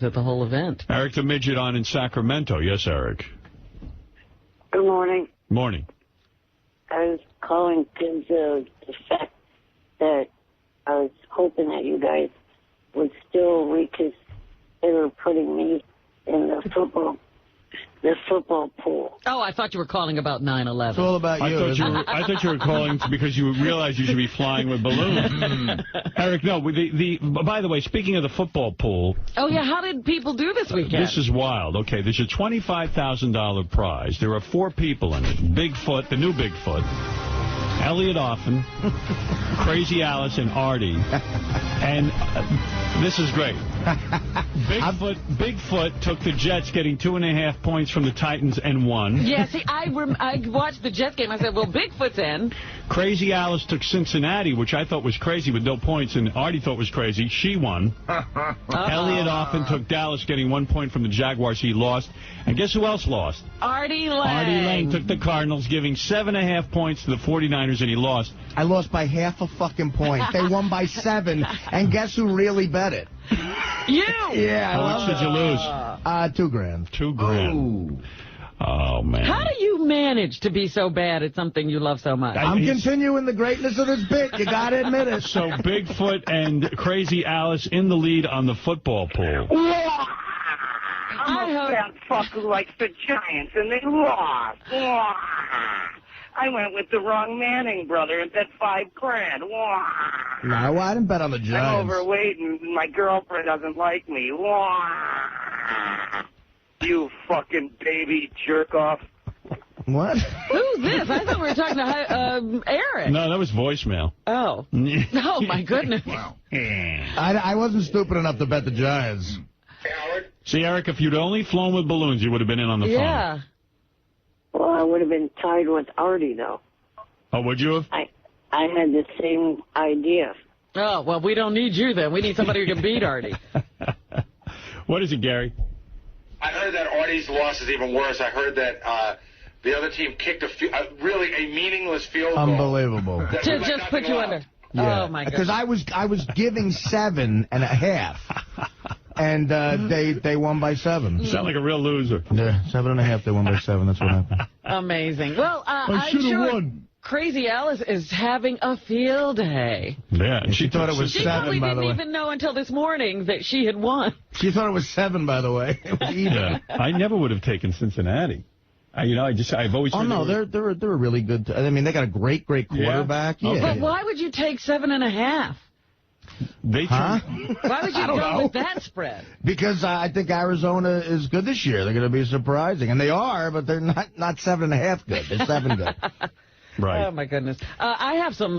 at the whole event. Eric the Midget on in Sacramento. Yes, Eric. Good morning. Morning. I was calling because of the fact that I was hoping that you guys would still reconsider putting me in the football pool. Oh, I thought you were calling about 9/11. It's all about you. I thought you were calling because you realized you should be flying with balloons. Eric, no. By the way, speaking of the football pool. Oh, yeah. How did people do this weekend? This is wild. Okay, there's a $25,000 prize. There are 4 people in it. Bigfoot, the new Bigfoot. Elliot Offen, Crazy Alice, and Artie. And this is great. Bigfoot took the Jets, getting 2.5 points from the Titans, and won. Yeah, see, I watched the Jets game. I said, well, Bigfoot's in. Crazy Alice took Cincinnati, which I thought was crazy with no points, and Artie thought was crazy. She won. Elliot Offen took Dallas, getting 1 point from the Jaguars. He lost. And guess who else lost? Artie Lang. Artie Lang took the Cardinals, giving 7.5 points to the 49ers, and he lost. I lost by half a fucking point. They won by 7, and guess who really bet it? You! Yeah. How much did you lose? $2,000. $2,000. Oh, man. How do you manage to be so bad at something you love so much? I'm continuing the greatnat of this bit. You got to admit it. So Bigfoot and Crazy Alice in the lead on the football pool. I'm a fat fuck who likes the Giants, and they lost. I went with the wrong Manning brother and bet $5,000. No, I didn't bet on the Giants. I'm overweight, and my girlfriend doesn't like me. You fucking baby jerk-off. What? Who's this? I thought we were talking to Eric. No, that was voicemail. Oh. Oh, my goodness. Wow. I wasn't stupid enough to bet the Giants. See, Eric, if you'd only flown with balloons, you would have been in on the phone. Yeah. Well, I would have been tied with Artie, though. Oh, would you have? I had the same idea. Oh, well, we don't need you then. We need somebody who can beat Artie. What is it, Gary? I heard that Artie's loss is even worse. I heard that the other team kicked really a meaningless field goal. Unbelievable. To just put you under. Yeah. Oh, my God. Because I was giving 7.5. And they won by 7. You sound like a real loser. Yeah, 7.5. They won by 7. That's what happened. Amazing. Well, I I'm sure won. Crazy Alice is having a field day. Yeah, and she thought it was 7, by the way. She probably didn't even know until this morning that she had won. She thought it was 7, by the way. It was even. Yeah. I never would have taken Cincinnati. I've always. Oh no, they're a really good. I mean, they got a great quarterback. Yeah. Yeah. But why would you take 7.5? Why would you go with that spread? Because I think Arizona is good this year. They're going to be surprising, and they are, but they're not 7.5 good. They're 7 good. Right. Oh, my goodness. I have some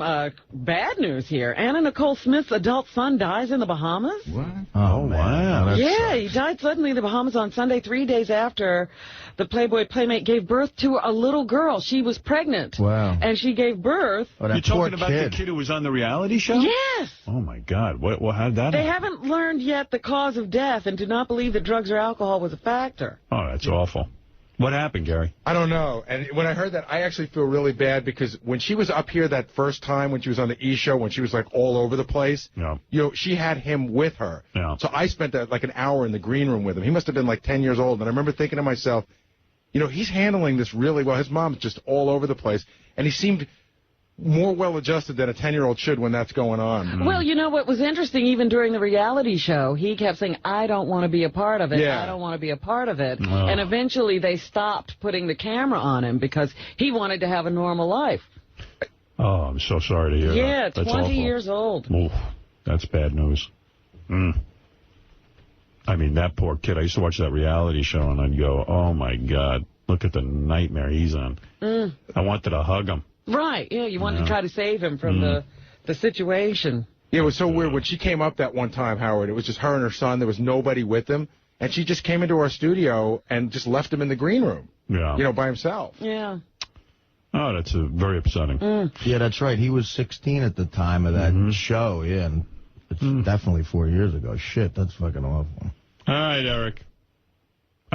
bad news here. Anna Nicole Smith's adult son dies in the Bahamas. What? Oh, wow. Yeah, he died suddenly in the Bahamas on Sunday, 3 days after the Playboy Playmate gave birth to a little girl. She was pregnant. Wow. And she gave birth. Oh, You're talking about the kid who was on the reality show? Yes. Oh, my God. How did that They happen? haven't learned yet the cause of death and do not believe that drugs or alcohol was a factor. Oh, that's awful. What happened, Gary? I don't know. And when I heard that, I actually feel really bad because when she was up here that first time, when she was on the E! Show, when she was like all over the place, she had him with her. Yeah. So I spent like an hour in the green room with him. He must have been like 10 years old. And I remember thinking to myself, he's handling this really well. His mom's just all over the place. And he seemed more well-adjusted than a 10-year-old should when that's going on. Well, what was interesting, even during the reality show, he kept saying, I don't want to be a part of it. Yeah. I don't want to be a part of it. Oh. And eventually they stopped putting the camera on him because he wanted to have a normal life. Oh, I'm so sorry to hear that. Yeah, That's 20 awful. years old. Oof, that's bad news. I mean, that poor kid. I used to watch that reality show, and I'd go, oh, my God, look at the nightmare he's on. I wanted to hug him. Right, yeah, you wanted to try to save him from the situation. Yeah, it was so weird. When she came up that one time, Howard, it was just her and her son. There was nobody with them. And she just came into our studio and just left him in the green room, by himself. Yeah. Oh, that's very upsetting. Yeah, that's right. He was 16 at the time of that show, and it's definitely 4 years ago. Shit, that's fucking awful. All right, Eric.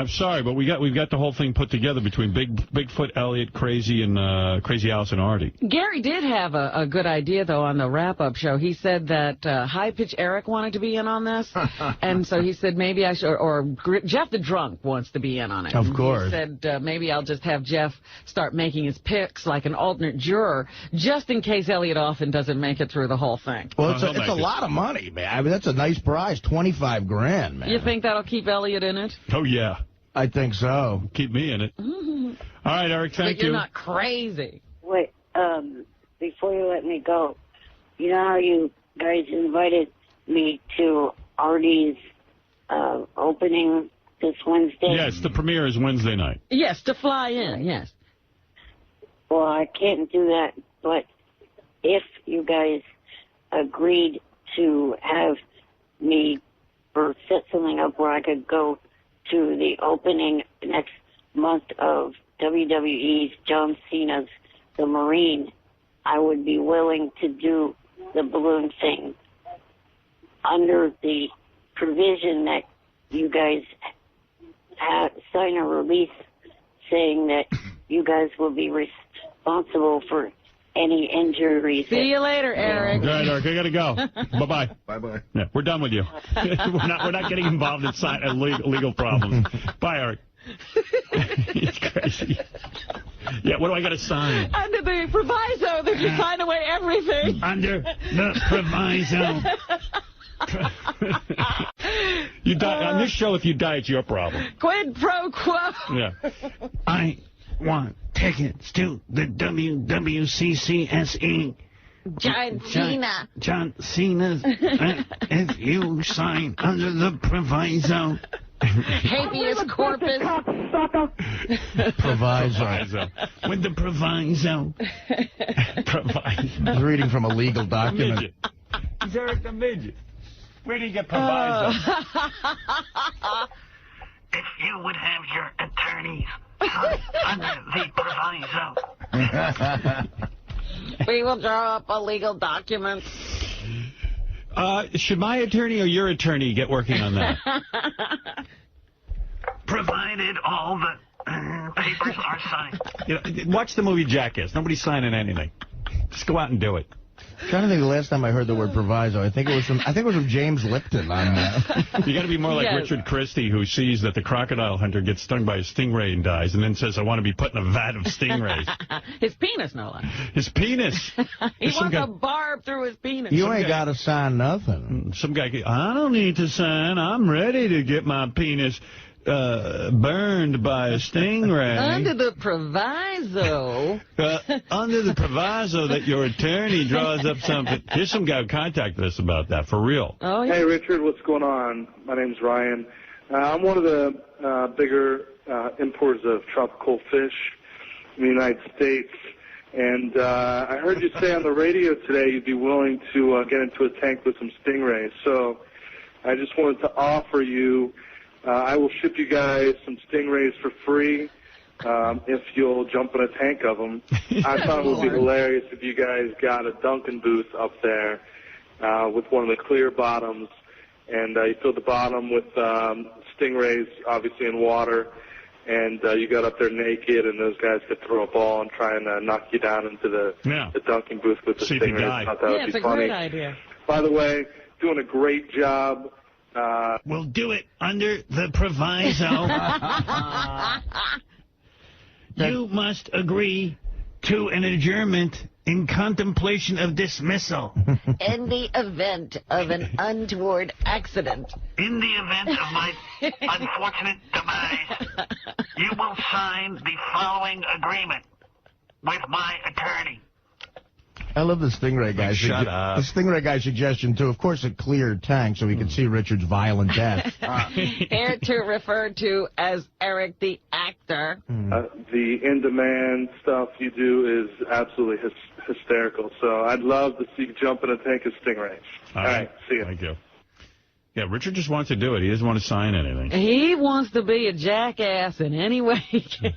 I'm sorry, but we've got the whole thing put together between Bigfoot, Elliot, Crazy, and Crazy Alice and Artie. Gary did have a good idea, though, on the wrap-up show. He said that High Pitch Eric wanted to be in on this, and so he said maybe I should, or Jeff the Drunk wants to be in on it. Of course. He said maybe I'll just have Jeff start making his picks like an alternate juror, just in case Elliot Offen doesn't make it through the whole thing. Well, it's a lot of money, man. I mean, that's a nice prize, $25,000, man. You think that'll keep Elliot in it? Oh, yeah. I think so. Keep me in it. Mm-hmm. All right, Eric, thank you. You're not crazy. Wait, before you let me go, you know how you guys invited me to Artie's opening this Wednesday? Yes, the premiere is Wednesday night. Yes, to fly in, yes. Well, I can't do that, but if you guys agreed to have me or set something up where I could go to the opening next month of WWE's John Cena's The Marine, I would be willing to do the balloon thing under the provision that you guys sign a release saying that you guys will be responsible for any injuries. See you later, Eric. All right, Eric, I got to go. Bye-bye. Bye-bye. Yeah, we're done with you. we're not getting involved in legal problems. Bye, Eric. It's crazy. Yeah, what do I got to sign? Under the proviso that you sign away everything. Under the proviso. You die on this show. If you die, it's your problem. Quid pro quo. Yeah. I want tickets to the WWCCSE. John Cena. John Cena's. If you sign under the proviso. Habeas corpus. Proviso. With the proviso. Proviso. He's reading from a legal document. Midget. He's Eric the Midget. Where do you get proviso? If you would have your attorneys sign under the proviso. We will draw up a legal document. Should my attorney or your attorney get working on that? Provided all the papers are signed. You know, watch the movie Jackass. Nobody's signing anything. Just go out and do it. I'm trying to think the last time I heard the word proviso. I think it was from James Lipton on that. You got to be more like Yes. Richard Christie, who sees that the crocodile hunter gets stung by a stingray and dies, and then says, "I want to be put in a vat of stingrays." His penis, no less. His penis. He wants a barb through his penis. You ain't got to sign nothing. Some guy, I don't need to sign. I'm ready to get my penis burned by a stingray. Under the proviso. Under the proviso that your attorney draws up something. Here's some guy who contacted us about that, for real. Oh, yeah. Hey, Richard, what's going on? My name's Ryan. I'm one of the bigger importers of tropical fish in the United States. And I heard you say on the radio today you'd be willing to get into a tank with some stingrays. So I just wanted to offer you, I will ship you guys some stingrays for free if you'll jump in a tank of them. I thought it would be hilarious if you guys got a Dunkin' booth up there with one of the clear bottoms, and you filled the bottom with stingrays, obviously in water, and you got up there naked, and those guys could throw a ball and try and knock you down into the Dunkin' booth with the See if you stingrays. die. I thought that would It's be a funny. great idea. By the way, doing a great job. We'll do it under the proviso. You must agree to an adjournment in contemplation of dismissal. In the event of an untoward accident. In the event of my unfortunate demise, you will sign the following agreement with my attorney. I love the Stingray guy. Shut up. The Stingray guy suggestion, too. Of course, a clear tank so we can see Richard's violent death. Here to refer to as Eric the actor. The in-demand stuff you do is absolutely hysterical. So I'd love to see you jump in a tank of stingrays. All right, see you. Thank you. Yeah, Richard just wants to do it. He doesn't want to sign anything. He wants to be a jackass in any way he can.